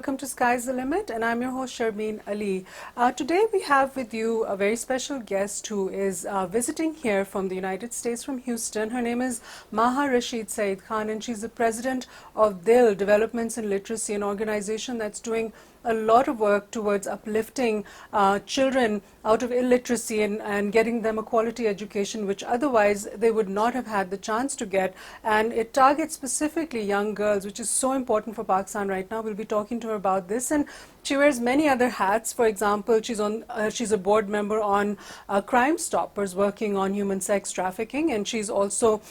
welcome to Sky's the Limit, and I'm your host Sharmeen Ali. Today we have with you a very special guest who is visiting here from the United States, from Houston. Her name is Maha Rasheed Saeed Khan, and she's the president of DIL, Developments in Literacy, an organization that's doing a lot of work towards uplifting children out of illiteracy and getting them a quality education which otherwise they would not have had the chance to get. And it targets specifically young girls, which is so important for Pakistan right now. We'll be talking to her about this. And she wears many other hats. For example, she's a board member on Crime Stoppers, working on human sex trafficking, and she's also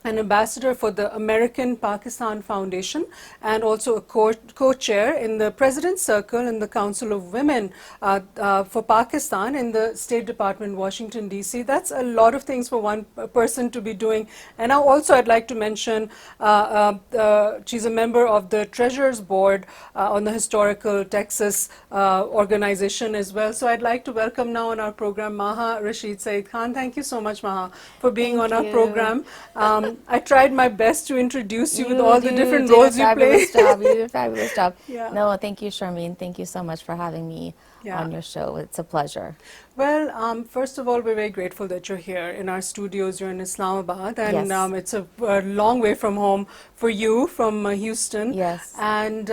an ambassador for the American Pakistan Foundation, and also a co-chair in the President's Circle in the Council of Women for Pakistan in the State Department, Washington, D.C. That's a lot of things for one person to be doing. And now also I'd like to mention she's a member of the Treasurer's Board on the Historical Texas organization as well. So I'd like to welcome now on our program Maha Rasheed Saeed Khan. Thank you so much, Maha, for being on our program. I tried my best to introduce you with all the different roles you play. You did a fabulous job. Yeah. No, thank you, Sharmeen. Thank you so much for having me on your show. It's a pleasure. Well, first of all, we're very grateful that you're here in our studios. You're in Islamabad, and Yes. It's a long way from home for you, from Houston. Yes. And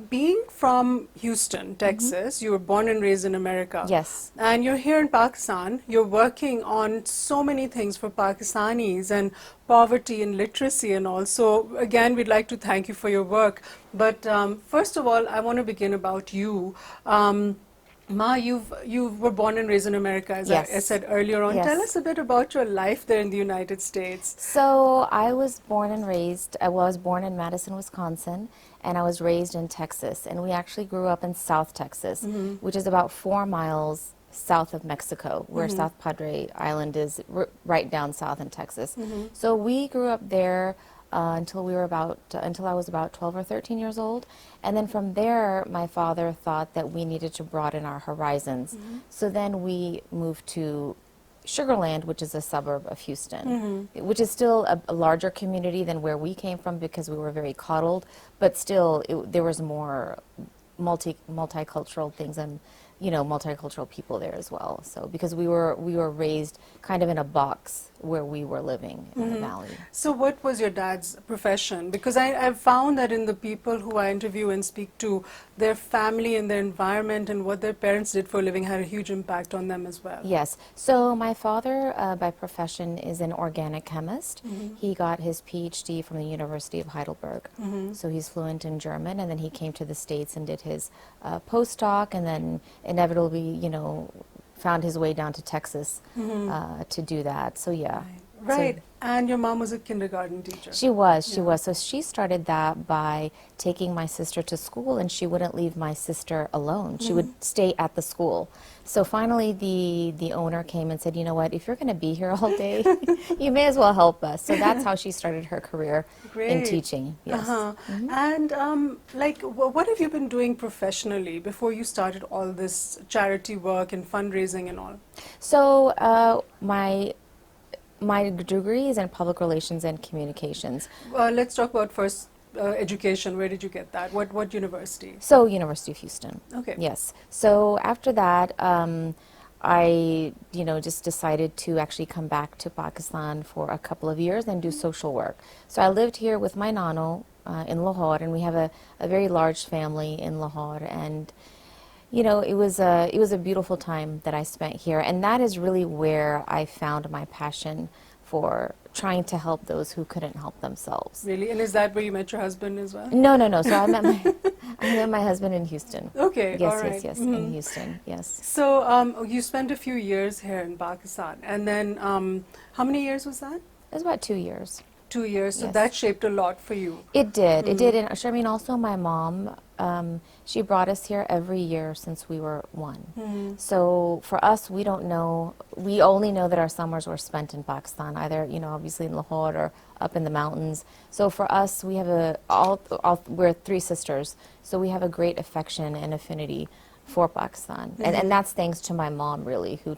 being from Houston, Texas, you were born and raised in America. Yes. And you're here in Pakistan. You're working on so many things for Pakistanis and poverty and literacy and all. So again, we'd like to thank you for your work. But first of all, I want to begin about you. Ma, you were born and raised in America, as Yes. I said earlier on. Yes. Tell us a bit about your life there in the United States. So I was born and raised, I was born in Madison, Wisconsin, and I was raised in Texas. And we actually grew up in South Texas, which is about 4 miles south of Mexico, where South Padre Island is right down south in Texas. So we grew up there until I was about 12 or 13 years old. And then from there, my father thought that we needed to broaden our horizons. So then we moved to Sugarland, which is a suburb of Houston, which is still a larger community than where we came from because we were very coddled, but still there was more multicultural things and multicultural people there as well. So because we were raised kind of in a box where we were living in the valley. So what was your dad's profession? Because I've found that in the people who I interview and speak to, their family and their environment and what their parents did for a living had a huge impact on them as well. Yes. So my father, by profession, is an organic chemist. He got his PhD from the University of Heidelberg. So he's fluent in German, and then he came to the States and did his postdoc, and then inevitably, found his way down to Texas to do that. So yeah. Right. So, and your mom was a kindergarten teacher. she was. So she started that by taking my sister to school, and she wouldn't leave my sister alone. She would stay at the school. So finally the owner came and said, you know what, if you're going to be here all day, you may as well help us. So that's how she started her career in teaching. Yes. And what have you been doing professionally before you started all this charity work and fundraising and all? So my degree is in public relations and communications. Let's talk about first education. Where did you get that? What university? So University of Houston. Okay. Yes. So after that, I just decided to actually come back to Pakistan for a couple of years and do social work. So I lived here with my nano in Lahore, and we have a very large family in Lahore, and it was a beautiful time that I spent here, and that is really where I found my passion for trying to help those who couldn't help themselves. Really? And is that where you met your husband as well? No. So I met my husband in Houston. Okay. Yes, all right. yes, in Houston. Yes. So you spent a few years here in Pakistan, and then how many years was that? It was about 2 years. 2 years. So Yes. that shaped a lot for you. It did. It did. And Sharmeen, also my mom, she brought us here every year since we were 1. So for us, we only know that our summers were spent in Pakistan, either, obviously in Lahore or up in the mountains. So for us, we have we're 3 sisters, so we have a great affection and affinity for Pakistan. And that's thanks to my mom, really, who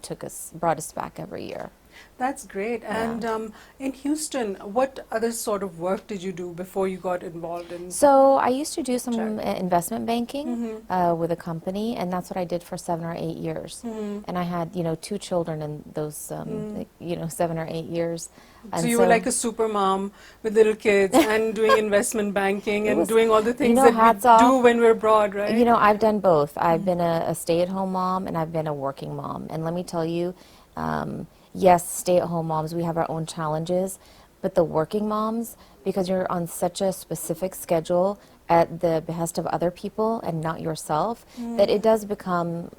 brought us back every year. That's great. Yeah. And in Houston, what other sort of work did you do before you got involved in So I used to do some charity? investment banking Mm-hmm. with a company, and that's what I did for 7 or 8 years. Mm-hmm. And I had, 2 children in those, Mm. 7 or 8 years. So And you were so like a super mom with little kids and doing investment banking it and was, doing all the things that we hats do off. when we're abroad, right? I've done both. I've been a stay-at-home mom and I've been a working mom. And let me tell you, yes, stay-at-home moms, we have our own challenges, but the working moms, because you're on such a specific schedule at the behest of other people and not yourself, that it does become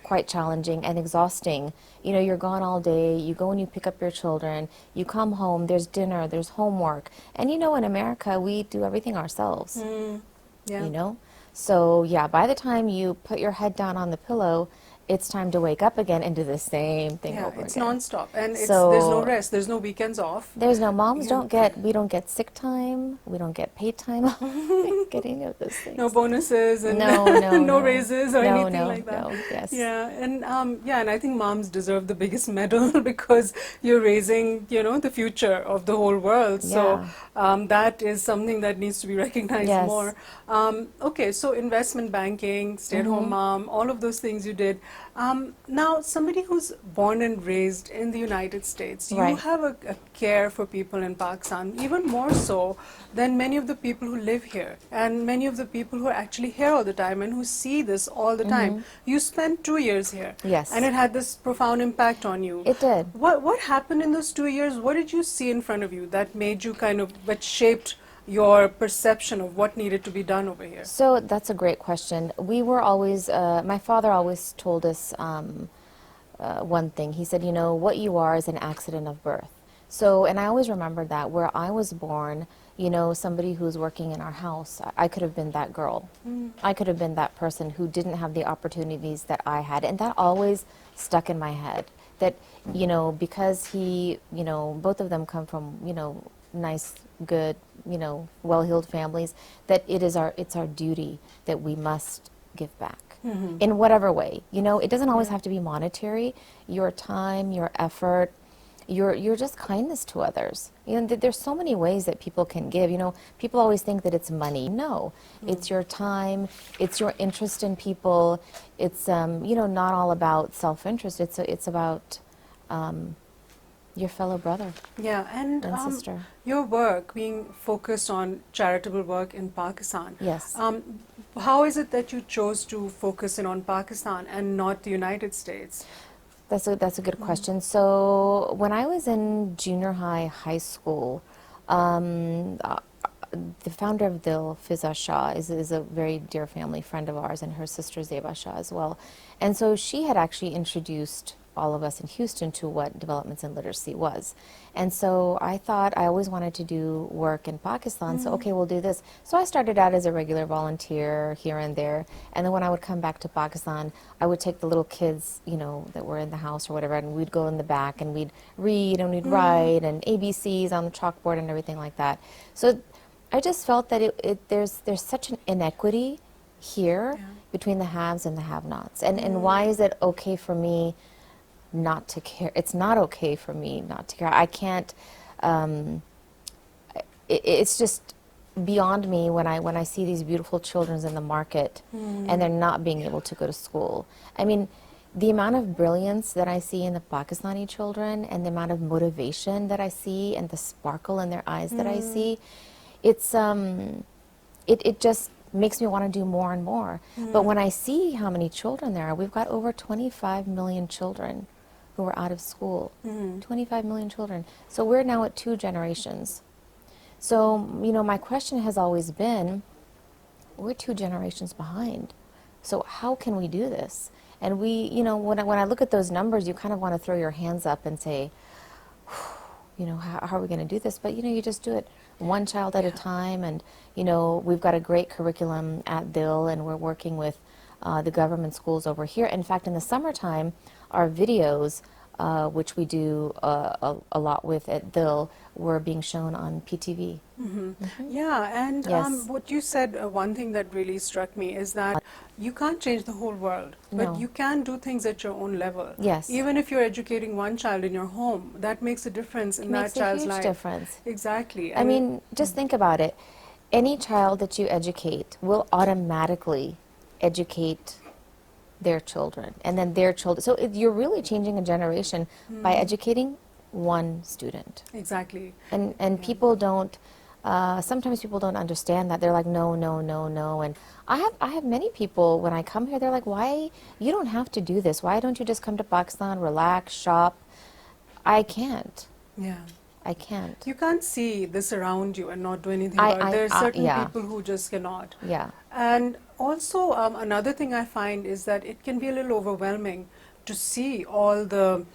quite challenging and exhausting. You're gone all day, you go and you pick up your children, you come home, there's dinner, there's homework. And in America, we do everything ourselves, Mm. Yeah. you know? So yeah, by the time you put your head down on the pillow, it's time to wake up again and do the same thing Yeah, over it's again. nonstop, and there's no So rest. There's no weekends off. there's no moms Yeah. we don't get sick time, we don't get paid time off, get any of those No things. bonuses and No, no, no no. raises or No, anything no, like that. no. Yes. Yeah, and I think moms deserve the biggest medal because you're raising, the future of the whole world. So Yeah. that is something that needs to be recognized Yes. more. Okay, so investment banking, stay-at-home Mhm. mom, all of those things you did. Now, somebody who's born and raised in the United States, you Right. have a care for people in Pakistan, even more so than many of the people who live here and many of the people who are actually here all the time and who see this all the time. Mhm. You spent 2 years here, and Yes. it had this profound impact on you. It did. What happened in those 2 years? What did you see in front of you that made you that shaped your perception of what needed to be done over here? So that's a great question. We were always, my father always told us one thing. He said, what you are is an accident of birth. So, and I always remember that where I was born, somebody who's working in our house, I could have been that girl. I could have been that person who didn't have the opportunities that I had. And that always stuck in my head. That, because both of them come from, nice, good, well-heeled families, that it's our duty that we must give back in whatever way. It doesn't always have to be monetary. Your time, your effort, your just kindness to others. There's so many ways that people can give. People always think that it's money. No, it's your time, it's your interest in people. It's not all about self-interest. It's about your fellow brother Yeah, and sister. your work being focused on charitable work in Pakistan. Yes. How is it that you chose to focus in on Pakistan and not the United States? That's a good question. So when I was in junior high school, the founder of Dil, Fiza Shah, is a very dear family friend of ours, and her sister Zeba Shah as well. And so she had actually introduced all of us in Houston to what developments in literacy was. And so I thought I always wanted to do work in Pakistan, so okay, we'll do this. So I started out as a regular volunteer here and there, and then when I would come back to Pakistan, I would take the little kids, that were in the house or whatever, and we'd go in the back and we'd read and we'd write and ABCs on the chalkboard and everything like that. So I just felt that there's such an inequity here between the haves and the have-nots. And why is it okay for me not to care? It's not okay for me not to care. I can't, it's just beyond me when I see these beautiful children in the market and they're not being able to go to school. I mean, the amount of brilliance that I see in the Pakistani children and the amount of motivation that I see and the sparkle in their eyes that I see, it's it just makes me want to do more and more. But when I see how many children there are, we've got over 25 million children who are out of school. 25 million children. So we're now at 2 generations. So, my question has always been, we're 2 generations behind. So how can we do this? And we, when I look at those numbers, you kind of want to throw your hands up and say, how are we going to do this? But, you just do it one child at a time. And, we've got a great curriculum at Dil, and we're working with the government schools over here. In fact, in the summertime, our videos which we do a lot with at Dil, were being shown on PTV. Yeah, and Yes. what you said, one thing that really struck me is that you can't change the whole world, but No. you can do things at your own level. Yes. Even if you're educating one child in your home, that makes a difference in It that makes a child's huge life. difference. Exactly. I mean, just think about it. Any child that you educate will automatically educate their children, and then their children. So you're really changing a generation by educating one student. Exactly. And Yeah. people don't. Sometimes people don't understand that. They're like, no, no, no, no. And I have many people when I come here. They're like, why you don't have to do this? Why don't you just come to Pakistan, relax, shop? I can't. Yeah. I can't. You can't see this around you and not do anything about it. There are certain Yeah, people who just cannot. yeah. And also, another thing I find is that it can be a little overwhelming to see all the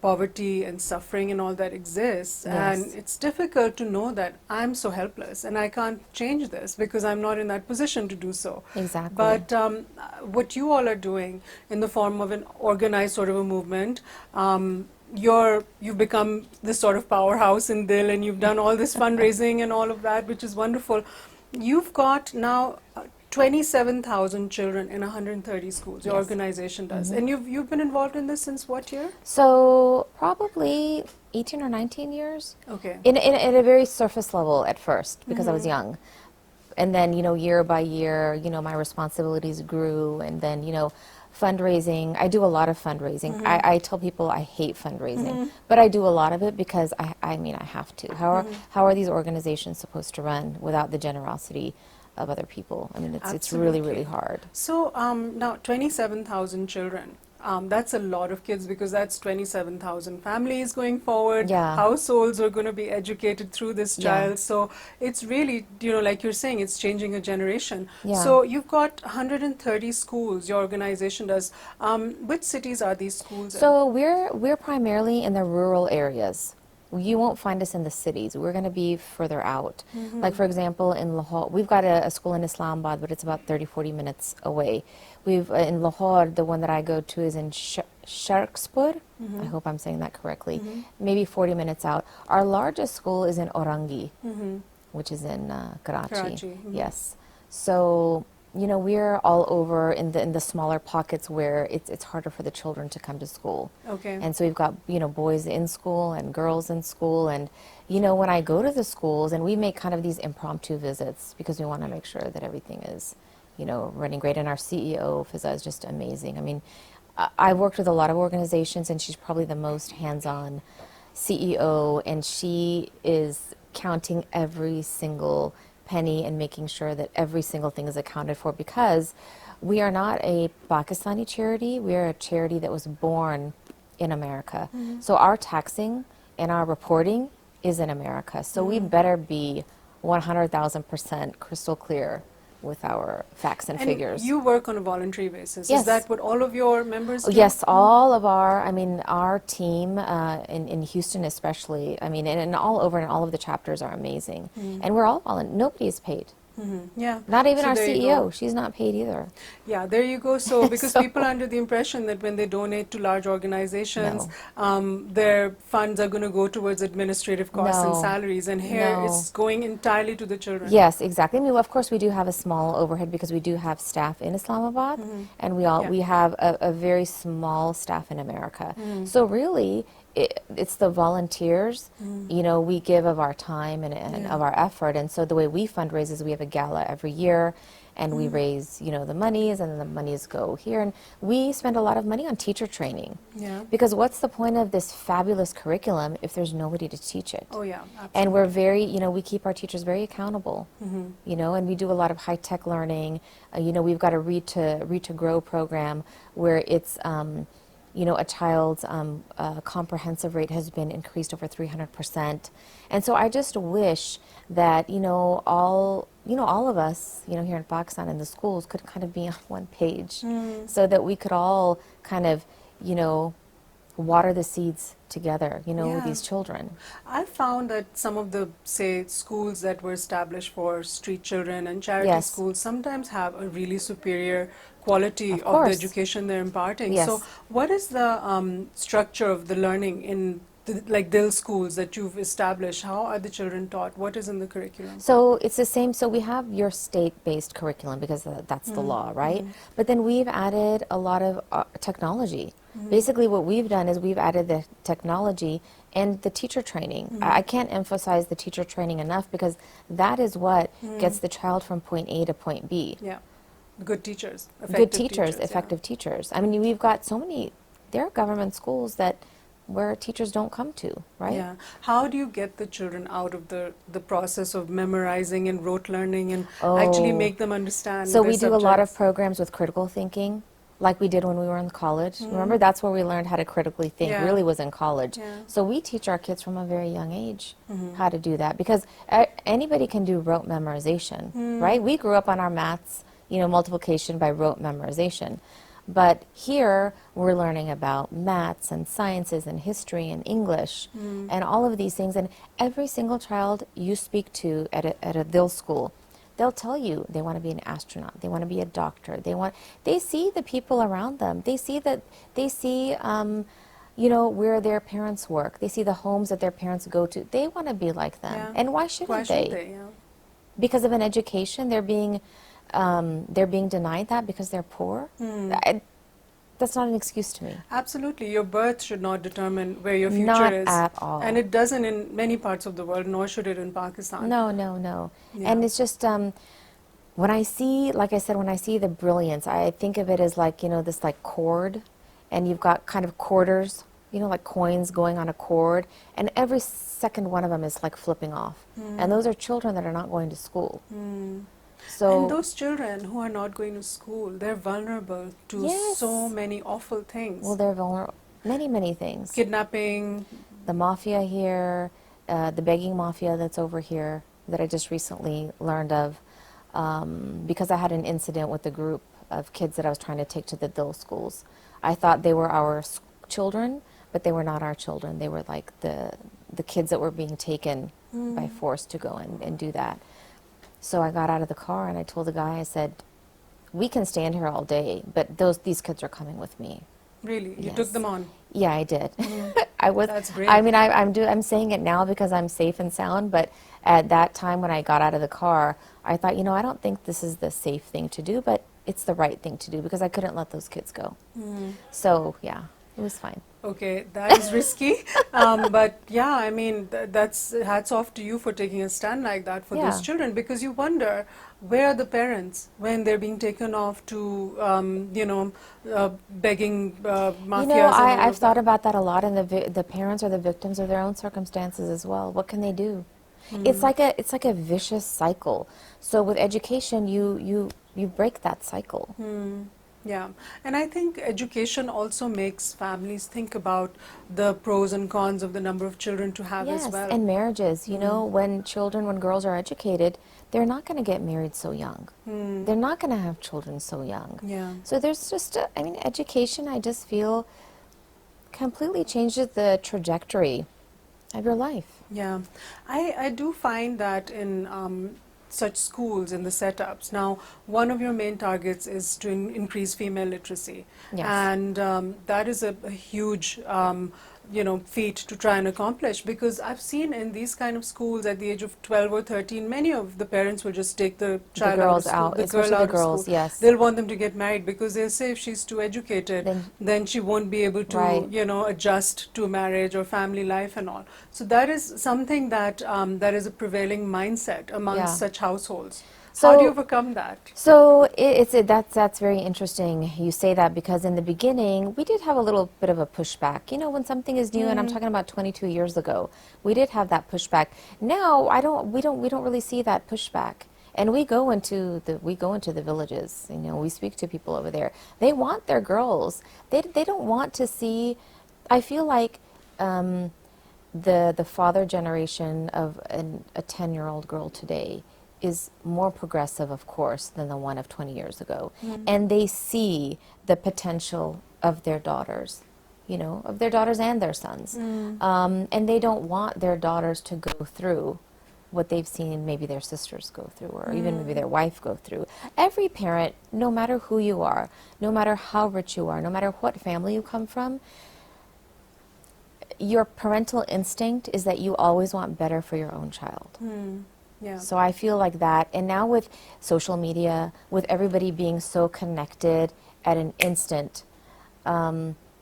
poverty and suffering and all that exists. And Yes. it's difficult to know that I'm so helpless and I can't change this because I'm not in that position to do so. Exactly. But what you all are doing in the form of an organized sort of a movement, you've become this sort of powerhouse in Dil, and you've done all this fundraising and all of that, which is wonderful. You've got now 27,000 children in 130 schools. Your Yes. organization does, and you've been involved in this since what year? So probably 18 or 19 years. Okay. At a very surface level at first, because I was young. And then, year by year, my responsibilities grew. And then, fundraising, I do a lot of fundraising. I tell people I hate fundraising, but I do a lot of it because I mean, I have to. How are these organizations supposed to run without the generosity of other people? I mean, it's really, really hard. So now 27,000 children. That's a lot of kids because that's 27,000 families going forward. Yeah. Households are going to be educated through this Yeah. child. So it's really, like you're saying, it's changing a generation. Yeah. So you've got 130 schools your organization does. Which cities are these schools in? So we're primarily in the rural areas. You won't find us in the cities. We're going to be further out. Like, for example, in Lahore, we've got a school in Islamabad, but it's about 30, 40 minutes away. We've in Lahore, the one that I go to is in Sharkspur. I hope I'm saying that correctly. Maybe 40 minutes out. Our largest school is in Orangi, which is in Karachi. Karachi. Yes. So, we're all over in the smaller pockets where it's harder for the children to come to school. Okay. And so we've got, boys in school and girls in school. And, when I go to the schools, and we make kind of these impromptu visits because we want to make sure that everything is, running great. And our CEO, Fiza, is just amazing. I mean, I've worked with a lot of organizations, and she's probably the most hands-on CEO, and she is counting every single penny and making sure that every single thing is accounted for, because we are not a Pakistani charity. We are a charity that was born in America. So our taxing and our reporting is in America. So we better be 100,000% crystal clear with our facts and figures. You work on a voluntary basis. Yes. Is that what all of your members do? Yes, all of our team in Houston especially, and all over, and all of the chapters are amazing. And we're all nobody is paid. Yeah. Not even So our there you CEO. go. She's not paid either. Yeah, there you go. So because So- people are under the impression that when they donate to large organizations, their funds are going to go towards administrative costs and No. salaries, and here No. it's going entirely to the children. Yes, exactly. I mean, of course, we do have a small overhead because we do have staff in Islamabad, and we have a very small staff in America. So really, it's the volunteers. We give of our time and of our effort. And so the way we fundraise is we have a gala every year, and we raise the monies, and then the monies go here. And we spend a lot of money on teacher training. Yeah. Because what's the point of this fabulous curriculum if there's nobody to teach it? Oh yeah, absolutely. And we're very, we keep our teachers very accountable, and we do a lot of high-tech learning. We've got a Read to Grow program where it's, a child's comprehensive rate has been increased over 300%. And so I just wish that, all of us, here in Pakistan in the schools could kind of be on one page so that we could all kind of, water the seeds together, you know, with Yeah. these children. I found that some of the, say, schools that were established for street children and charity Yes, schools sometimes have a really superior quality of of the course. education they're imparting. So, Yes. what is the structure of the learning in the, like Dil schools that you've established? How are the children taught? What is in the curriculum? So it's the same. So we have your state-based curriculum because that's the law, right? But then we've added a lot of technology. Basically, what we've done is we've added the technology and the teacher training. I can't emphasize the teacher training enough because that is what gets the child from point A to point B. Yeah, good teachers, Good effective teachers, yeah. effective teachers. I mean, we've got so many, there are government schools that where teachers don't come to, right? Yeah. How do you get the children out of the process of memorizing and rote learning and actually Oh, make them understand so the we do a lot of subjects? programs with critical thinking, like we did when we were in college. Remember, that's where we learned how to critically think, Yeah. really was in college. Yeah. So we teach our kids from a very young age how to do that because anybody can do rote memorization, right? We grew up on our maths, you know, multiplication by rote memorization. But here we're learning about maths and sciences and history and English and all of these things. And every single child you speak to at a Dil school, they'll tell you they want to be an astronaut, they want to be a doctor, they see the people around them, they see you know, where their parents work, they see the homes that their parents go to, they want to be like them. Yeah. And why shouldn't Why should they? Yeah. Because of an education, they're being denied that because they're poor. That's not an excuse to me. Absolutely. Your birth should not determine where your future Not is. at all. And it doesn't in many parts of the world, nor should it in Pakistan. No, no, no. Yeah. And it's just when I see, like I said, when I see the brilliance, I think of it as like, you know, this like cord, and you've got kind of quarters, you know, like coins going on a cord, and every second one of them is like flipping off. And those are children that are not going to school. So And those children who are not going to school, they're vulnerable to Yes. so many awful things. well, they're vulnerable. Many, many things. Kidnapping. The mafia here, the begging mafia that's over here that I just recently learned of, because I had an incident with a group of kids that I was trying to take to the Dil schools. I thought they were our children, but they were not our children. They were like the kids that were being taken by force to go and do that. So I got out of the car and I told the guy, I said, we can stand here all day, but these kids are coming with me. Really? You Yes. took them on? Yeah, I did. I was. That's great. I mean, I'm saying it now because I'm safe and sound. But at that time, when I got out of the car, I thought, you know, I don't think this is the safe thing to do, but it's the right thing to do because I couldn't let those kids go. So yeah, it was fine. Okay, that is risky. But yeah, I mean, that's hats off to you for taking a stand like that for those Yeah. children, because you wonder where are the parents when they're being taken off to, you know, begging mafias. You know, and all I've of thought that. about that a lot, and the parents are the victims of their own circumstances as well. What can they do? It's like a vicious cycle. So with education, you break that cycle. Yeah, and I think education also makes families think about the pros and cons of the number of children to have Yes, as well. and marriages. You know, when girls are educated, they're not going to get married so young. They're not going to have children so young. Yeah. So there's just, I mean, education, I just feel, completely changes the trajectory of your life. Yeah, I do find that in such schools, in the setups. Now, one of your main targets is to increase female literacy. Yes. And that is a huge, you know, feat to try and accomplish, because I've seen in these kind of schools at the age of 12 or 13, many of the parents will just take the child girls out of school, out, the especially girl the out girls, of school. yes. They'll want them to get married because they'll say if she's too educated, then she won't be able to, Right. you know, adjust to marriage or family life and all. So that is something that that is a prevailing mindset amongst Yeah. such households. So- How do you overcome that? So that's very interesting. You say that because in the beginning we did have a little bit of a pushback. You know, when something is new, and I'm talking about 22 years ago, we did have that pushback. Now we don't really see that pushback. And we go into the villages. You know, we speak to people over there. They want their girls. They don't want to see. I feel like the father generation of a 10-year-old girl today is more progressive, of course, than the one of 20 years ago. And they see the potential of their daughters. you know, of their daughters and their sons. And they don't want their daughters to go through what they've seen maybe their sisters go through, or even maybe their wife go through. Every parent, no matter who you are, no matter how rich you are, no matter what family you come from, your parental instinct is that you always want better for your own child. Yeah. So I feel like that. And now with social media, with everybody being so connected at an instant,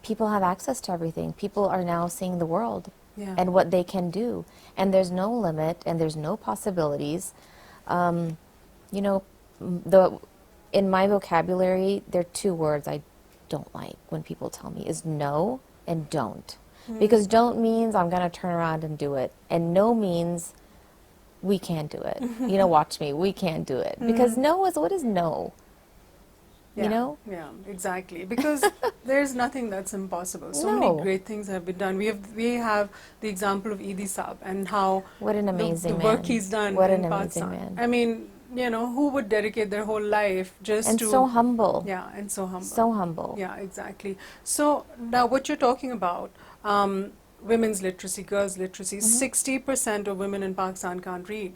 people have access to everything. People are now seeing the world and what they can do. And there's no limit and there's no possibilities. You know, in my vocabulary, there are two words I don't like when people tell me is no and don't. Because don't means I'm going to turn around and do it. And no means we can't do it. You know, watch me, we can't do it. Because no is, what is no? You know? Yeah, exactly. Because there's nothing that's impossible. So No. many great things have been done. We have the example of Edie Saab and how What an amazing the man. work he's done What in an amazing Pakistan. man. I mean, you know, who would dedicate their whole life just And to... so humble. Yeah, and so humble. So humble. Yeah, exactly. So now what you're talking about, women's literacy, girls' literacy, 60% of women in Pakistan can't read.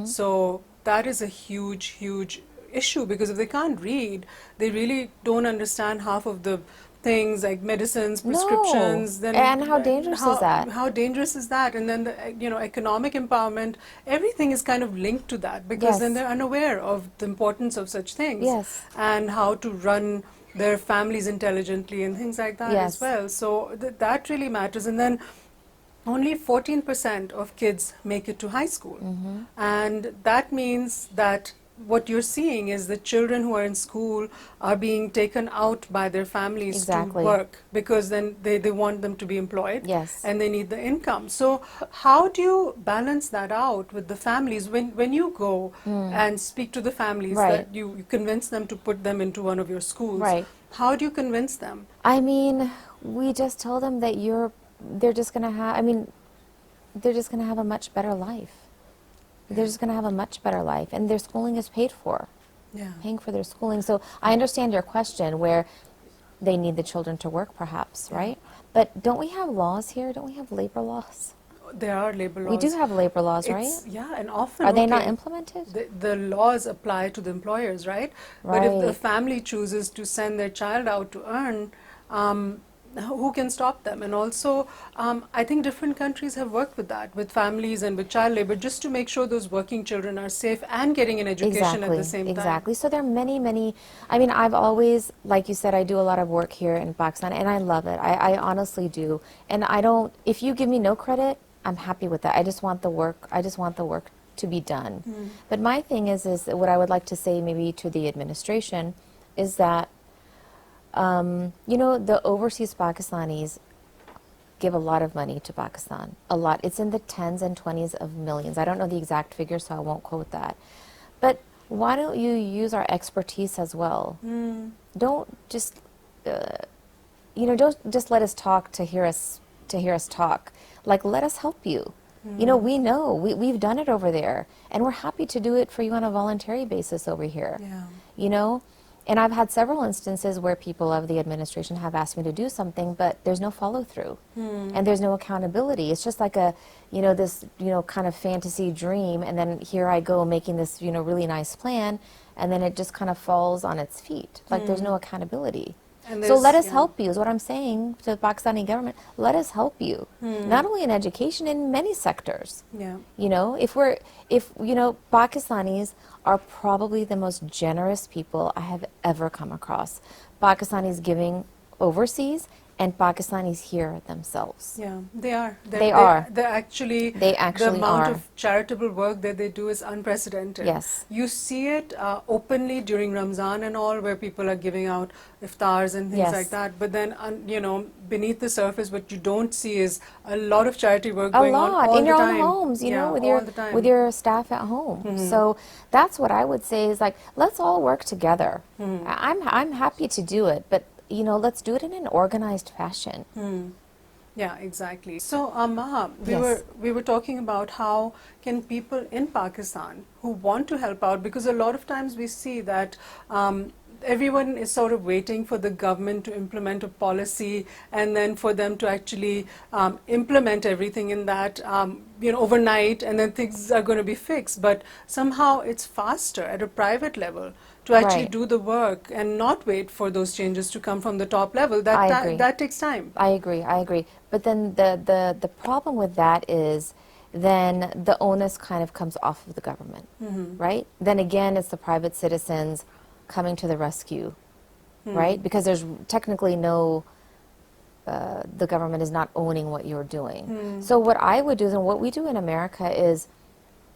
So that is a huge, huge issue, because if they can't read, they really don't understand half of the things like medicines, prescriptions. No. And how dangerous is that? How dangerous is that? And then the, you know, economic empowerment, everything is kind of linked to that, because then they're unaware of the importance of such things and how to run their families intelligently and things like that as well. So that really matters. And then only 14% of kids make it to high school. And that means that what you're seeing is the children who are in school are being taken out by their families to work, because then they want them to be employed and they need the income. So how do you balance that out with the families when you go and speak to the families that you convince them to put them into one of your schools? How do you convince them? I mean, we just told them that they're just going to have, I mean, they're just going to have a much better life. They're just going to have a much better life, and their schooling is paid for. Paying for their schooling. So I understand your question where they need the children to work, perhaps, right? But don't we have laws here? Don't we have labor laws? There are labor laws. We do have labor laws, right? Yeah, and often... Are they not implemented? The laws apply to the employers, right? But if the family chooses to send their child out to earn, who can stop them? And also, I think different countries have worked with that, with families and with child labor, just to make sure those working children are safe and getting an education at the same time. Exactly. So there are many, many, I mean, I've always, like you said, I do a lot of work here in Pakistan, and I love it. I honestly do. And I don't, if you give me no credit, I'm happy with that. I just want the work to be done. But my thing is what I would like to say maybe to the administration is that, you know, the overseas Pakistanis give a lot of money to Pakistan, a lot. It's in the tens and 20s of millions. I don't know the exact figure, so I won't quote that. But why don't you use our expertise as well? Don't just, you know, don't just let us talk to hear us talk. Like, let us help you. You know, we've done it over there, and we're happy to do it for you on a voluntary basis over here. You know? And I've had several instances where people of the administration have asked me to do something, but there's no follow-through, and there's no accountability. It's just like a, you know, this, you know, kind of fantasy dream, and then here I go making this, you know, really nice plan, and then it just kind of falls on its feet. Like there's no accountability. So let us help you, is what I'm saying to the Pakistani government. Let us help you, not only in education, in many sectors. You know, if you know, Pakistanis are probably the most generous people I have ever come across. Pakistanis giving overseas, and Pakistanis here themselves. They are. They are. They're actually, the amount of charitable work that they do is unprecedented. You see it openly during Ramzan and all, where people are giving out iftars and things like that. But then, you know, beneath the surface, what you don't see is a lot of charity work going on all the time. In your own homes, you know, with your staff at home. So that's what I would say is, like, let's all work together. I'm happy to do it, but you know, let's do it in an organized fashion. Yeah, exactly. So, Maha, we were talking about how can people in Pakistan who want to help out, because a lot of times we see that everyone is sort of waiting for the government to implement a policy and then for them to actually implement everything in that, overnight, and then things are going to be fixed. But somehow it's faster at a private level to actually Right. do the work and not wait for those changes to come from the top level. I agree. That takes time. I agree. I agree. But then the problem with that is then the onus kind of comes off of the government, right? Then again, it's the private citizens coming to the rescue, right? Because there's technically no, the government is not owning what you're doing. So what I would do, and what we do in America is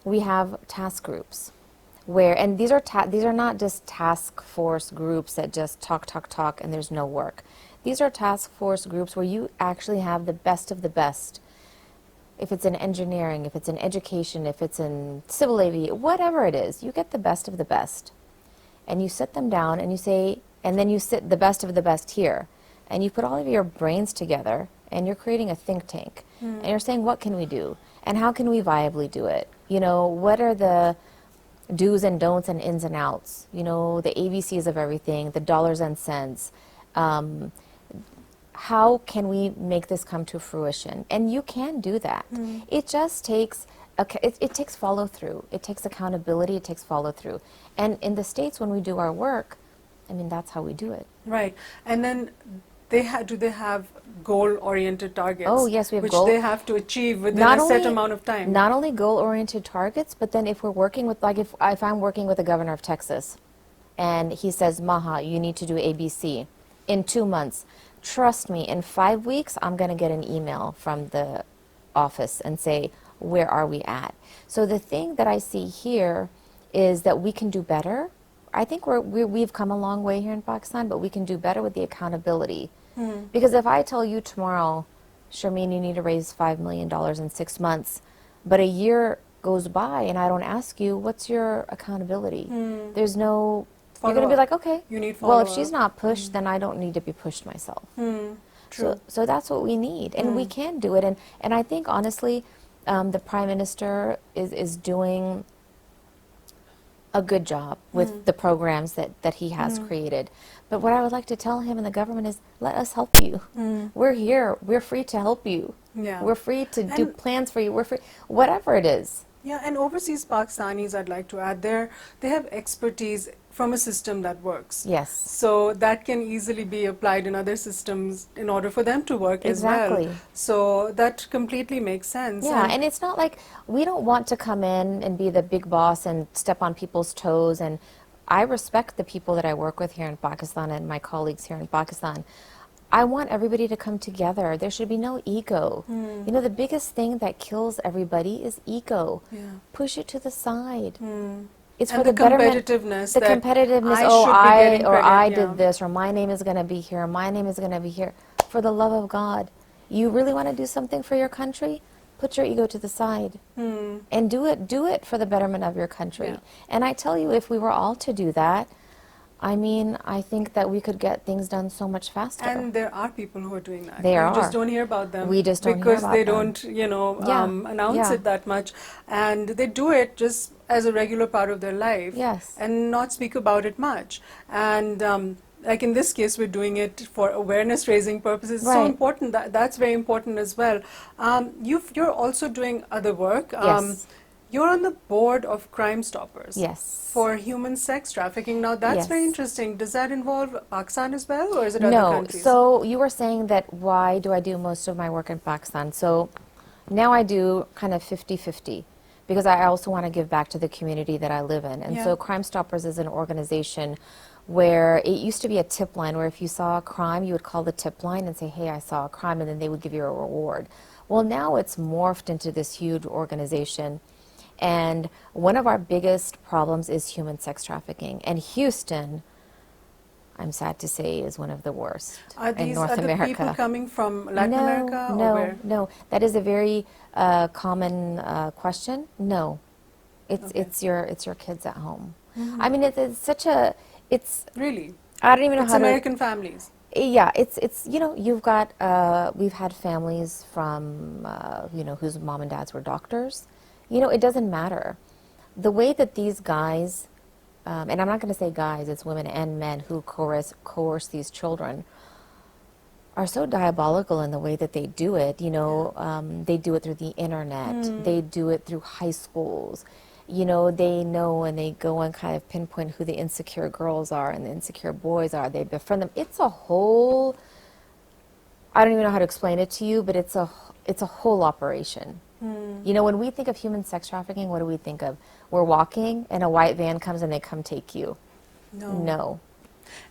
we have task groups where, and these are not just task force groups that just talk, and there's no work. These are task force groups where you actually have the best of the best. If it's in engineering, if it's in education, if it's in civil aviation, whatever it is, you get the best of the best. And you sit them down and you say, and then you sit the best of the best here. And you put all of your brains together and you're creating a think tank. And you're saying, what can we do? And how can we viably do it? You know, what are the do's and don'ts and ins and outs? You know, the ABCs of everything, the dollars and cents. How can we make this come to fruition? And you can do that. It just takes, it takes follow through. It takes accountability, it takes follow through. And in the States, when we do our work, I mean, that's how we do it. Right. And then do they have goal-oriented targets? Oh, yes, we have which goal. they have to achieve within a set amount of time. Not only goal-oriented targets, but then if we're working with, like if I'm working with the governor of Texas, and he says, Maha, you need to do ABC in 2 months. Trust me, in 5 weeks, I'm going to get an email from the office and say, where are we at? So the thing that I see here is that we can do better. I think we've come a long way here in Pakistan, but we can do better with the accountability. Because if I tell you tomorrow, Sharmeen, you need to raise $5 million in 6 months, but a year goes by and I don't ask you, what's your accountability? There's no... You're going to be like, okay, you need well, if she's not pushed, then I don't need to be pushed myself. True. So that's what we need, and we can do it. And I think, honestly, the Prime Minister is doing a good job with the programs that he has created. But what I would like to tell him and the government is, let us help you. We're here. We're free to help you. Yeah. We're free to do plans for you. We're free, whatever it is. Yeah, and overseas Pakistanis, I'd like to add, they have expertise from a system that works. Yes. So that can easily be applied in other systems in order for them to work as Exactly. well. So that completely makes sense. Yeah, and it's not like we don't want to come in and be the big boss and step on people's toes. And I respect the people that I work with here in Pakistan and my colleagues here in Pakistan. I want everybody to come together. There should be no ego. You know, the biggest thing that kills everybody is ego. Yeah. Push it to the side. It's And for the the betterment. competitiveness. The that competitiveness. I Oh, should be getting credit, I yeah. did this, or my name is going to be here, my name is going to be here. For the love of God, you really want to do something for your country? Put your ego to the side and do it for the betterment of your country. Yeah. And I tell you, if we were all to do that, I mean, I think that we could get things done so much faster. And there are people who are doing that. There We just are. don't hear about them. We just don't hear because about they them. don't, Yeah. announce Yeah. it that much. And they do it just as a regular part of their life. Yes. And not speak about it much. And like in this case, we're doing it for awareness raising purposes. It's so Right. important. That's very important as well. You're also doing other work. Yes. You're on the board of Crime Stoppers. Yes. For human sex trafficking. Now that's Yes. very interesting. Does that involve Pakistan as well, or is it other No. countries? So you were saying that why do I do most of my work in Pakistan? So now I do kind of 50-50 because I also want to give back to the community that I live in. And Yeah. so Crime Stoppers is an organization where it used to be a tip line where if you saw a crime, you would call the tip line and say, hey, I saw a crime, and then they would give you a reward. Well, now it's morphed into this huge organization. And one of our biggest problems is human sex trafficking. And Houston, I'm sad to say, is one of the worst Are in these North other America. people coming from Latin no, America or no, where? no. That is a very common question. No, it's your kids at home. I mean, it's such a Really? I don't even know It's how American families. Yeah, it's you know, you've got we've had families from whose mom and dads were doctors. You know, it doesn't matter. The way that these guys and I'm not going to say guys, it's women and men who coerce these children, are so diabolical in the way that they do it. You know, they do it through the internet. They do it through high schools. You know, they know and they go and kind of pinpoint who the insecure girls are and the insecure boys are. They befriend them. It's a whole, I don't even know how to explain it to you, but it's a whole operation. You know, when we think of human sex trafficking, what do we think of? We're walking and a white van comes and they come take you. No.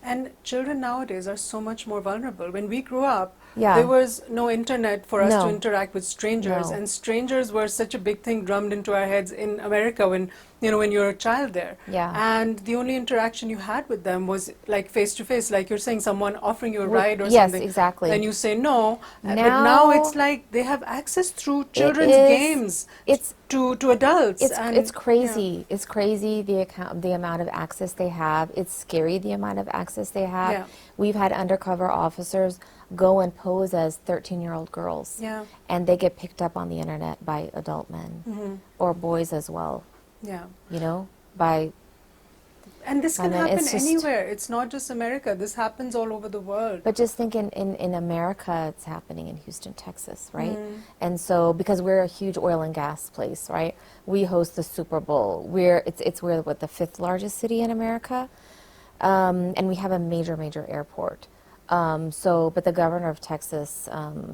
And children nowadays are so much more vulnerable. When we grew up, Yeah. there was no internet for us No. to interact with strangers, No. and strangers were such a big thing drummed into our heads in America when, you know, when you're a child there. Yeah. And the only interaction you had with them was like face to face, like you're saying, someone offering you a Well, ride or yes, something. exactly. And you say no. But Now- now it's like they have access through children's is- games it's- to adults. It's crazy. It's crazy the amount of access they have. It's scary the amount of access they have. Yeah. We've had undercover officers go and pose as 13-year-old girls. Yeah. And they get picked up on the internet by adult men or boys as well. Yeah. You know, by And this I can mean, happen it's just- anywhere. It's not just America. This happens all over the world. But just think in America, it's happening in Houston, Texas, right? And so, because we're a huge oil and gas place, right? We host the Super Bowl. We're the fifth largest city in America, and we have a major airport. But the governor of Texas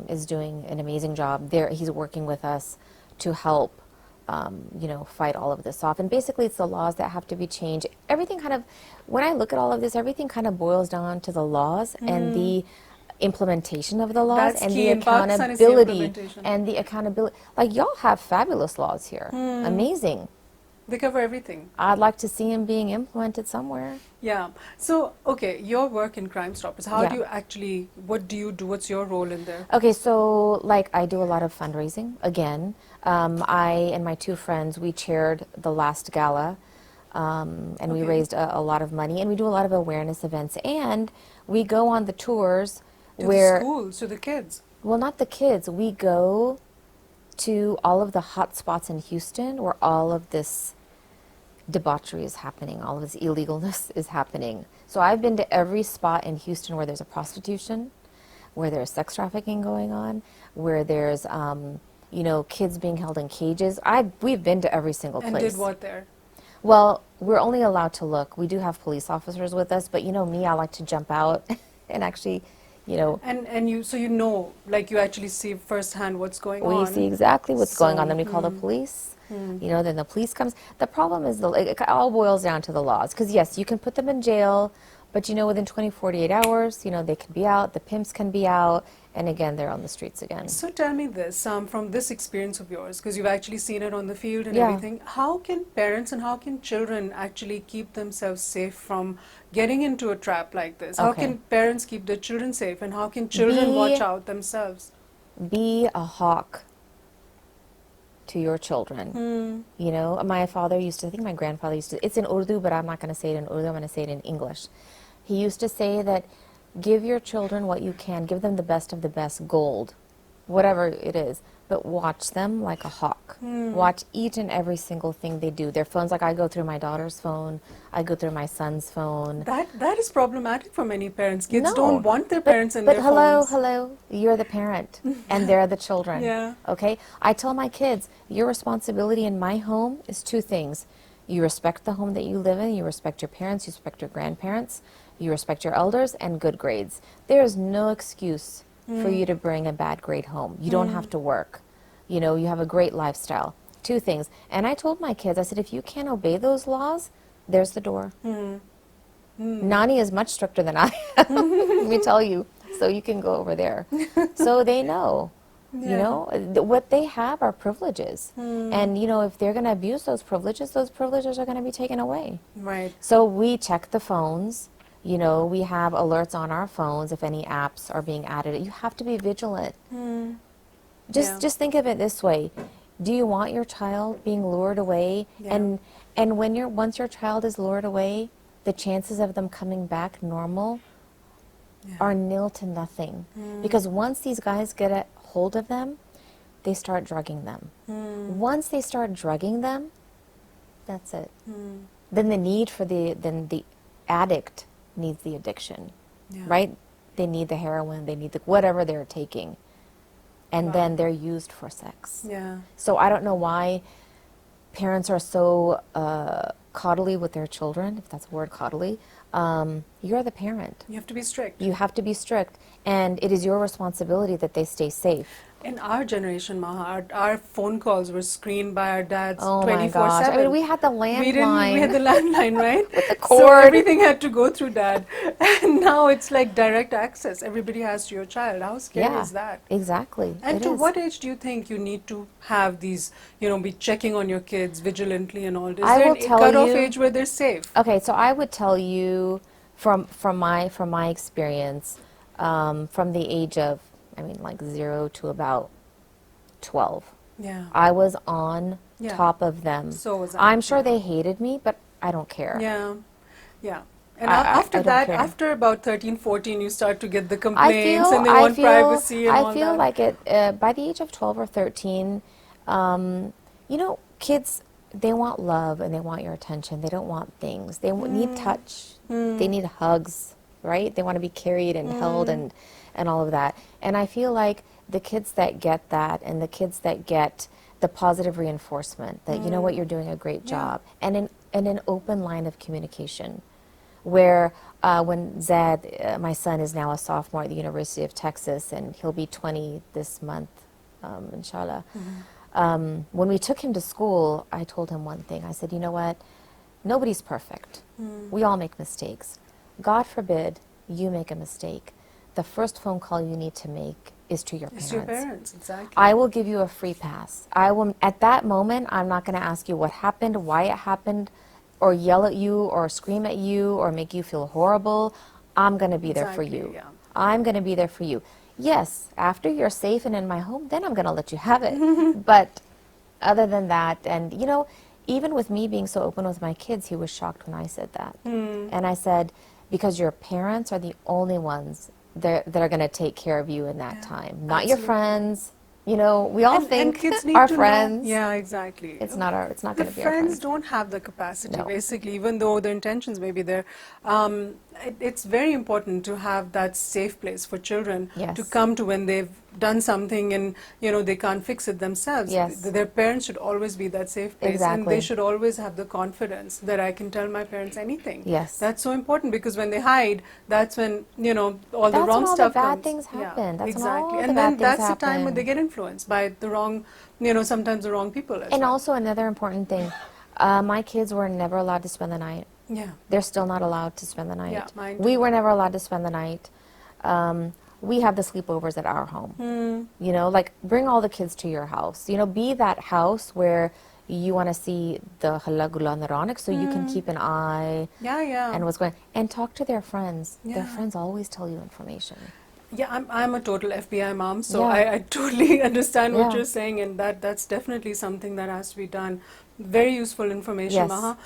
is doing an amazing job. He's working with us to help, fight all of this off. And basically, it's the laws that have to be changed. Everything kind of, when I look at all of this, everything kind of boils down to the laws and the implementation of the laws That's and key. the In Pakistan, it's the accountability implementation. and the accountability. Like, y'all have fabulous laws here. Amazing. They cover everything. I'd like to see them being implemented somewhere. Yeah. So, okay, your work in Crime Stoppers, how Yeah. do you actually, what do you do? What's your role in there? Okay, so like I do a lot of fundraising. Again, I and my two friends, we chaired the last gala, and we Okay. raised a lot of money, and we do a lot of awareness events, and we go on the tours To where, the schools, to the kids. well, not the kids, we go to all of the hot spots in Houston where all of this debauchery is happening, all of this illegalness is happening. So I've been to every spot in Houston where there's a prostitution, where there's sex trafficking going on, where there's, kids being held in cages. We've been to every single And place. did what there? Well, we're only allowed to look. We do have police officers with us, but you know me, I like to jump out and actually, And you, so you know, like you actually see firsthand what's going on. we see exactly what's going on. So, Then we call the police. Then the police comes. The problem is it all boils down to the laws. Because yes, you can put them in jail, but within 48 hours, they can be out. The pimps can be out, and again, they're on the streets again. So tell me this, from this experience of yours, because you've actually seen it on the field and Yeah. everything, how can parents and how can children actually keep themselves safe from getting into a trap like this? How Okay. can parents keep their children safe, and how can children watch out themselves? Be a hawk to your children. My father used to, I think my grandfather used to, it's in Urdu, but I'm not going to say it in Urdu, I'm going to say it in English. He used to say that give your children what you can, give them the best of the best gold, whatever it is, but watch them like a hawk. Watch each and every single thing they do. Their phones, like I go through my daughter's phone, I go through my son's phone. That is problematic for many parents. Kids No, don't want their parents in but their hello, phones. you're the parent, and they're the children. Yeah. Okay? I tell my kids, your responsibility in my home is two things. You respect the home that you live in, you respect your parents, you respect your grandparents, you respect your elders, and good grades. There is no excuse for you to bring a bad grade home. You don't have to work. You have a great lifestyle. Two things. And I told my kids, I said, if you can't obey those laws, there's the door. Nani is much stricter than I am, let me tell you. So you can go over there. So they know. What they have are privileges. And, if they're going to abuse those privileges are going to be taken away. Right. So we check the phones. We have alerts on our phones if any apps are being added. You have to be vigilant. Yeah. Just think of it this way. Do you want your child being lured away? Yeah. And once your child is lured away, the chances of them coming back normal are nil to nothing. Because once these guys get a hold of them, they start drugging them. Once they start drugging them, that's it. then the addict needs the addiction, Yeah. right? They need the heroin, they need the whatever they're taking, and Wow. then they're used for sex. Yeah. So I don't know why parents are so coddly with their children, if that's a word, coddly. You're the parent. You have to be strict. You have to be strict, and it is your responsibility that they stay safe. In our generation, Maha, our phone calls were screened by our dads Oh my 24/7. gosh! I mean, we had the landline. We had the landline, right? With the So cord. everything had to go through dad. And now it's like direct access. Everybody has to your child. How scary Yeah, is that? exactly. And It to is. what age do you think you need to have these, be checking on your kids vigilantly and all? Is I there will a tell cutoff you- age where they're safe? Okay, so I would tell you from my experience, from the age of, I mean, like 0 to about 12. Yeah. I was on Yeah. top of them. So was I. I'm sure Yeah. they hated me, but I don't care. Yeah, yeah. And I after don't that, care. after about 13, 14, you start to get the I complaints feel and they want privacy and all I feel that. like it by the age of 12 or 13, kids, they want love and they want your attention. They don't want things. They need touch. They need hugs, right? They want to be carried and held and all of that. And I feel like the kids that get that, and the kids that get the positive reinforcement that you know what, you're doing a great job, and an open line of communication, where when Zed, my son, is now a sophomore at the University of Texas, and he'll be 20 this month, inshallah. When we took him to school, I told him one thing. I said, you know what? Nobody's perfect. We all make mistakes. God forbid you make a mistake. The first phone call you need to make is to your parents. It's your parents, exactly. I will give you a free pass. I will, at that moment, I'm not going to ask you what happened, why it happened, or yell at you, or scream at you, or make you feel horrible. I'm going to be there for Exactly, you. yeah. I'm going to be there for you. Yes, after you're safe and in my home, then I'm going to let you have it. But other than that, and even with me being so open with my kids, he was shocked when I said that. And I said, because your parents are the only ones that are going to take care of you in that time, not your absolutely. friends. We all And think kids need our to know- friends. Yeah, exactly. It's not going The to be our friends friends. don't have the capacity, No. basically, even though the intentions may be there. It's very important to have that safe place for children Yes. to come to when they've done something and they can't fix it themselves. Yes. Their parents should always be that safe place, and Exactly. they should always have the confidence that I can tell my parents anything. Yes. That's so important, because when they hide, that's when all the That's wrong when all the stuff bad comes. things Yeah, happen. That's when exactly. all And the then bad things that's the time when they happen. get influenced by the wrong, sometimes the wrong people as And well. also another important thing, my kids were never allowed to spend the night. Yeah. They're still not allowed to spend the night. Yeah, mine We too. were never allowed to spend the night. We have the sleepovers at our home. Like bring all the kids to your house. Be that house where you want to see the halagula and the ronak, so you can keep an eye Yeah, yeah. and what's going, and talk to their friends. Their Yeah. friends always tell you information. Yeah, I'm a total FBI mom, so Yeah. I totally understand what Yeah. you're saying, and that's definitely something that has to be done. Very useful information, Yes. Maha.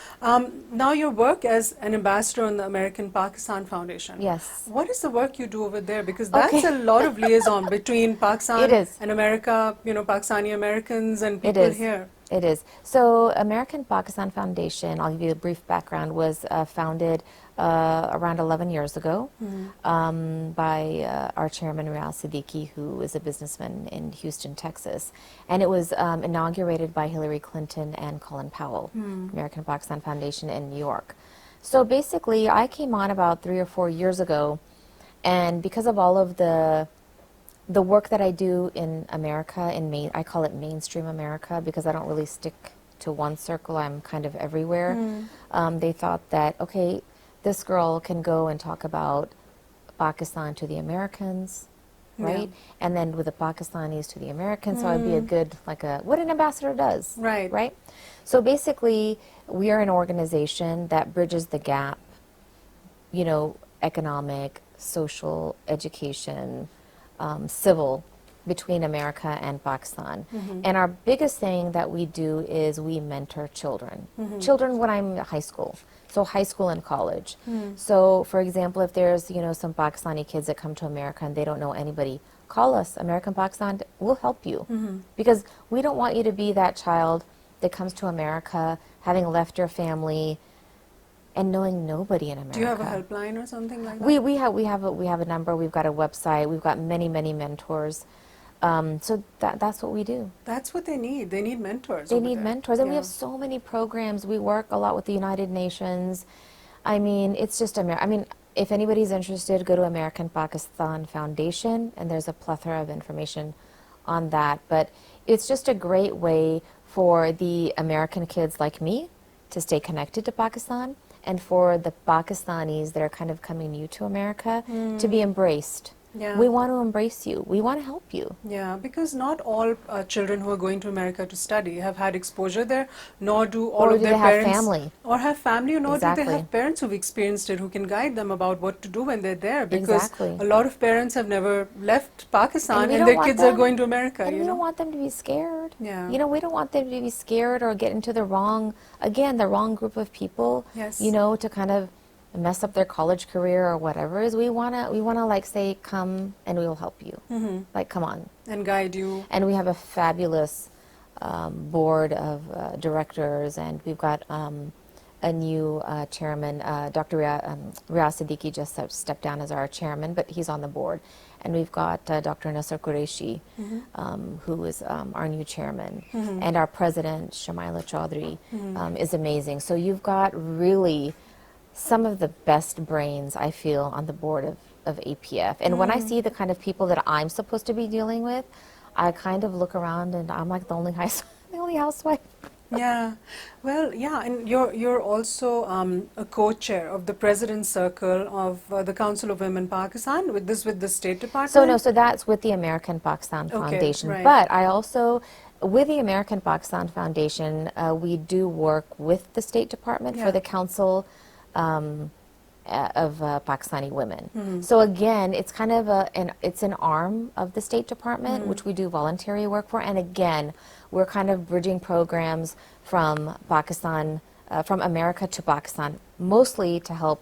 Now your work as an ambassador on the American Pakistan Foundation. Yes. What is the work you do over there? Because that's Okay. a lot of liaison between Pakistan It is. and America, Pakistani Americans and It people is. here. It is. So American Pakistan Foundation, I'll give you a brief background, was founded around 11 years ago by our chairman, Rial Siddiqui, who is a businessman in Houston, Texas. And it was inaugurated by Hillary Clinton and Colin Powell, American Pakistan Foundation in New York. So basically, I came on about 3 or 4 years ago, and because of all of the work that I do in America, I call it mainstream America, because I don't really stick to one circle. I'm kind of everywhere. They thought that, okay, this girl can go and talk about Pakistan to the Americans, right? And then with the Pakistanis to the Americans, so I'd be a good, what an ambassador does. Right. Right? So basically, we are an organization that bridges the gap, economic, social, education, civil, between America and Pakistan. And our biggest thing that we do is we mentor children. Children when I'm in high school. So high school and college. So for example, if there's, some Pakistani kids that come to America and they don't know anybody, call us, American Pakistan, we'll help you. Because we don't want you to be that child that comes to America having left your family, and knowing nobody in America. Do you have a helpline or something like that? We have a number. We've got a website. We've got many mentors. So that's what we do. That's what they need. They need mentors. They over need there. mentors, and we Yeah. have so many programs. We work a lot with the United Nations. I mean, it's just I mean, if anybody's interested, go to American Pakistan Foundation, and there's a plethora of information on that. But it's just a great way for the American kids like me to stay connected to Pakistan, and for the Pakistanis that are kind of coming new to America to be embraced. Yeah. We want to embrace you. We want to help you. Yeah, because not all children who are going to America to study have had exposure there, nor do all Or of do their they have parents family. or have family, or nor do they Exactly. have parents who've experienced it, who can guide them about what to do when they're there. Because Exactly. a lot of parents have never left Pakistan, we and don't their want kids are them- going to America. And You we know, don't want them to be scared. Yeah. You know, we don't want them to be scared or get into the wrong, again, the wrong group of people. Yes. You know, to kind of mess up their college career or whatever. Is we wanna like say, come and we will help you. Like, come on. and guide you. And we have a fabulous board of directors, and we've got a new chairman, Dr. Riaz Siddiqui just stepped down as our chairman, but he's on the board. And we've got Dr. Nasser Qureshi, who is our new chairman. And our president, Shamaila Chaudhry, is amazing. So you've got really some of the best brains, I feel, on the board of APF. And when I see the kind of people that I'm supposed to be dealing with, I kind of look around and I'm like the only housewife. Yeah, well, yeah, and you're also a co-chair of the President's Circle of the Council of Women Pakistan, with the State Department. So no, so that's with the American Pakistan Okay, Foundation. right. But I also, with the American Pakistan Foundation, we do work with the State Department Yeah. for the Council of Pakistani Women. So again, it's kind of it's an arm of the State Department, which we do voluntary work for. And again, we're kind of bridging programs from Pakistan, from America to Pakistan, mostly to help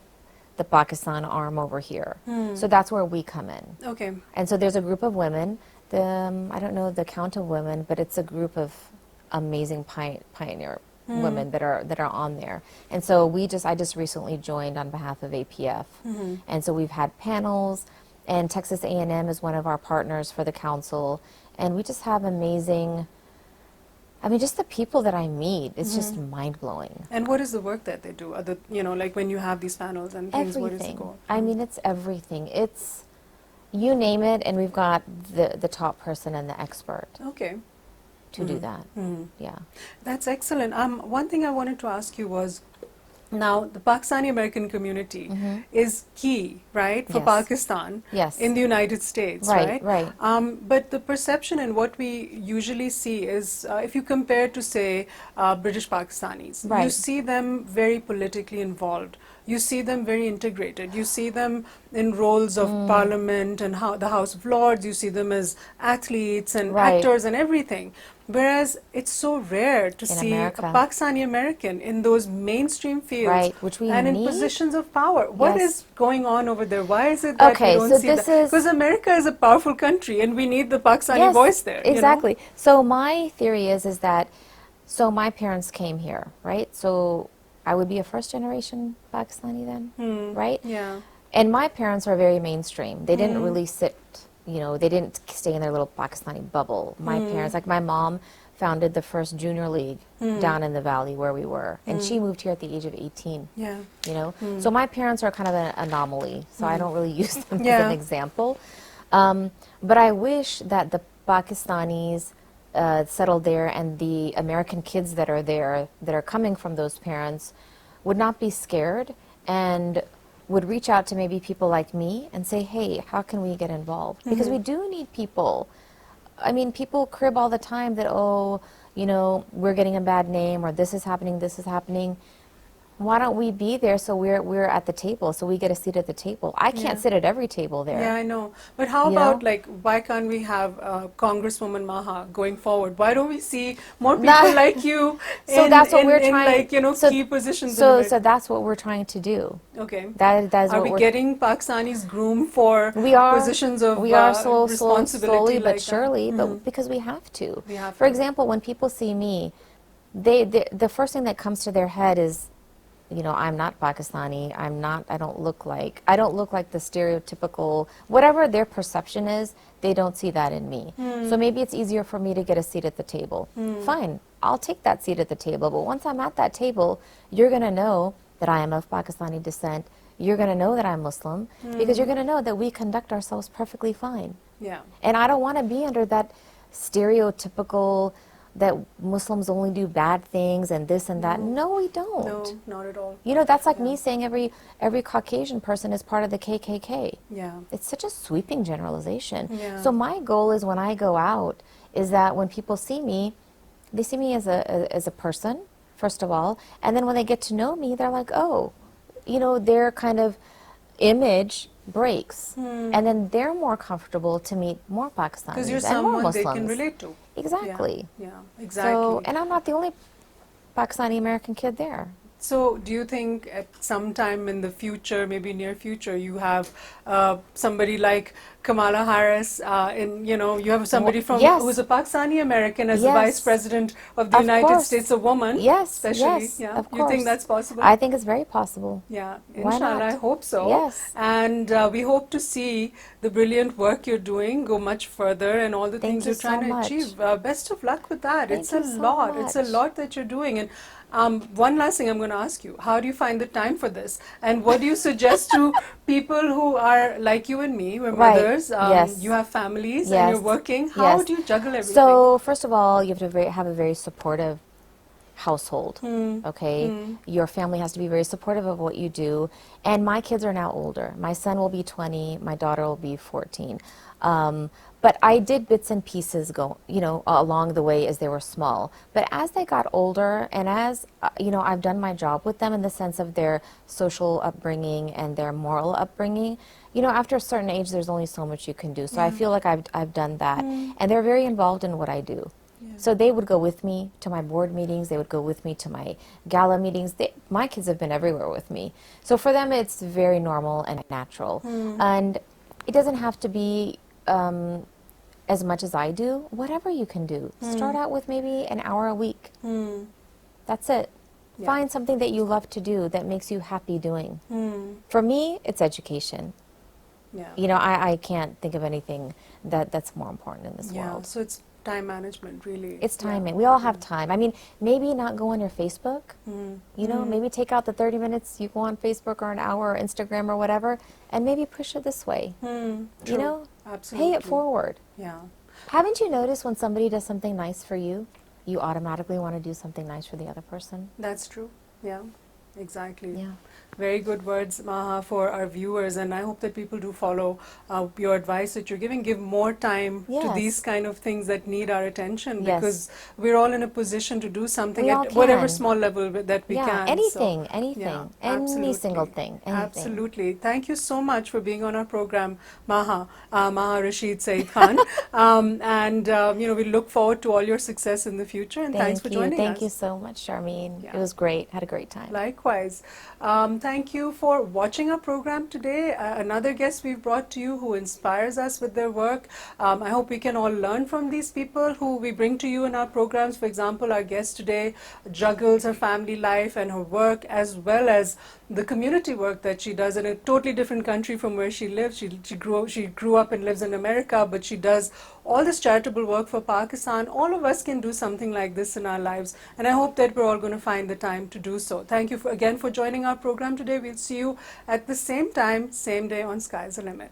the Pakistan arm over here. So that's where we come in. Okay. And so there's a group of women, I don't know the count of women, but it's a group of amazing pioneer women that are on there. And so I just recently joined on behalf of APF. And so we've had panels, and Texas A&M is one of our partners for the council, and we just have amazing, I mean, just the people that I meet, it's just mind-blowing. And what is the work that they do? Like when you have these panels and things, what is the Everything. goal? I mean, it's everything. It's, you name it, and we've got the top person and the expert Okay. to do that. Yeah. That's excellent. One thing I wanted to ask you was, now the Pakistani American community is key, right, for Yes. Pakistan Yes. in the United States, Right, right? right. But the perception and what we usually see is, if you compare to, say, British Pakistanis, you Right. see them very politically involved. You see them very integrated. You see them in roles of parliament and the House of Lords. You see them as athletes and Right. actors and everything. Whereas it's so rare to see America. a Pakistani American in those mainstream fields, Right, which we and in need. positions of power. What Yes. is going on over there? Why is it that Okay, we don't so see this that? is- Because America is a powerful country, and we need the Pakistani Yes, voice there. you know? exactly. So my theory is that, so my parents came here, right? So I would be a first generation Pakistani then, right? Yeah. And my parents are very mainstream. They didn't really sit, they didn't stay in their little Pakistani bubble. My parents, like my mom, founded the first junior league down in the valley where we were. And she moved here at the age of 18. Yeah. So my parents are kind of an anomaly, so I don't really use them as Yeah. an example. But I wish that the Pakistanis settled there, and the American kids that are there, that are coming from those parents, would not be scared and would reach out to maybe people like me and say, hey, how can we get involved? Because we do need people. I mean, people crib all the time that, we're getting a bad name, or this is happening, this is happening. Why don't we be there so we're at the table, so we get a seat at the table? I can't sit at every table there. Yeah, I know. But how You about, know? why can't we have Congresswoman Maha going forward? Why don't we see more people like you So in, that's what in, we're in trying. so, key positions? So, in so that's what we're trying to do. okay. That is Are what we we're getting Pakistanis groomed for We are positions of we are responsibility slowly but like surely, that? but because we have to. We have For to. example, when people see me, the first thing that comes to their head is, you know, I'm not Pakistani, I don't look like the stereotypical, whatever their perception is, they don't see that in me. So maybe it's easier for me to get a seat at the table. Fine, I'll take that seat at the table, but once I'm at that table, you're going to know that I am of Pakistani descent. You're going to know that I'm Muslim, because you're going to know that we conduct ourselves perfectly fine. Yeah. And I don't want to be under that stereotypical that Muslims only do bad things and this and that. No, we don't. No, not at all. You know, that's like me saying every Caucasian person is part of the KKK. Yeah. It's such a sweeping generalization. Yeah. So my goal is, when I go out, is that when people see me, they see me as a person, first of all, and then when they get to know me, they're like, oh, you know, their kind of image breaks, and then they're more comfortable to meet more Pakistanis Because you're and more someone they Muslims. can relate to. Exactly. Yeah, exactly. So, and I'm not the only Pakistani American kid there. So, do you think at some time in the future, maybe near future, you have somebody like Kamala Harris, you have somebody from Yes. who's a Pakistani American as the Yes. Vice President of the Of United course. States, a woman, Yes, especially. yes, Yeah, of you think course. that's possible? I think it's very possible. Yeah, Why inshallah, not? I hope so. Yes. And we hope to see the brilliant work you're doing go much further, and all the Thank things you you're trying so to much. achieve. Best of luck with that. Thank It's you a so lot. It's a much. lot that you're doing. And one last thing I'm going to ask you: how do you find the time for this? And what do you suggest to people who are like you and me, we're Right. mothers? Yes. You have families, and Yes. you're working. How Yes. do you juggle everything? So, first of all, you have to have a very supportive household. Okay, your family has to be very supportive of what you do. And my kids are now older. My son will be 20. My daughter will be 14. But I did bits and pieces along the way as they were small. But as they got older, and as I've done my job with them in the sense of their social upbringing and their moral upbringing. After a certain age, there's only so much you can do. So I feel like I've done that, and they're very involved in what I do. So they would go with me to my board meetings. They would go with me to my gala meetings. My kids have been everywhere with me. So for them, it's very normal and natural. And it doesn't have to be as much as I do. Whatever you can do. Start out with maybe an hour a week. That's it. Yeah. Find something that you love to do that makes you happy doing. For me, it's education. Yeah. I can't think of anything that's more important in this Yeah. world. So it's time management, really. It's timing. We all have time. I mean, maybe not go on your Facebook. Maybe take out the 30 minutes you go on Facebook, or an hour, or Instagram, or whatever, and maybe push it this way. True. Absolutely. Pay it forward. Yeah. Haven't you noticed when somebody does something nice for you, you automatically want to do something nice for the other person? That's true. Yeah. Exactly. Yeah. Very good words, Maha, for our viewers, and I hope that people do follow your advice that you're giving. Give more time to Yes. these kind of things that need our attention, Yes. because we're all in a position to do something We all at whatever can. small level that we Yeah, can. anything, So, anything, yeah, any absolutely. single thing, anything. Absolutely. Thank you so much for being on our program, Maha Rasheed Saeed Khan. We look forward to all your success in the future, and thanks for joining us. Thank you so much, Sharmeen. Yeah. It was great. Had a great time. Likewise. Thank you for watching our program today. Another guest we've brought to you who inspires us with their work. I hope we can all learn from these people who we bring to you in our programs. For example, our guest today juggles her family life and her work, as well as the community work that she does in a totally different country from where she lives. She grew up and lives in America, but she does all this charitable work for Pakistan. All of us can do something like this in our lives, and I hope that we're all going to find the time to do so. Thank you again for joining our program today. We'll see you at the same time, same day on Sky's the Limit.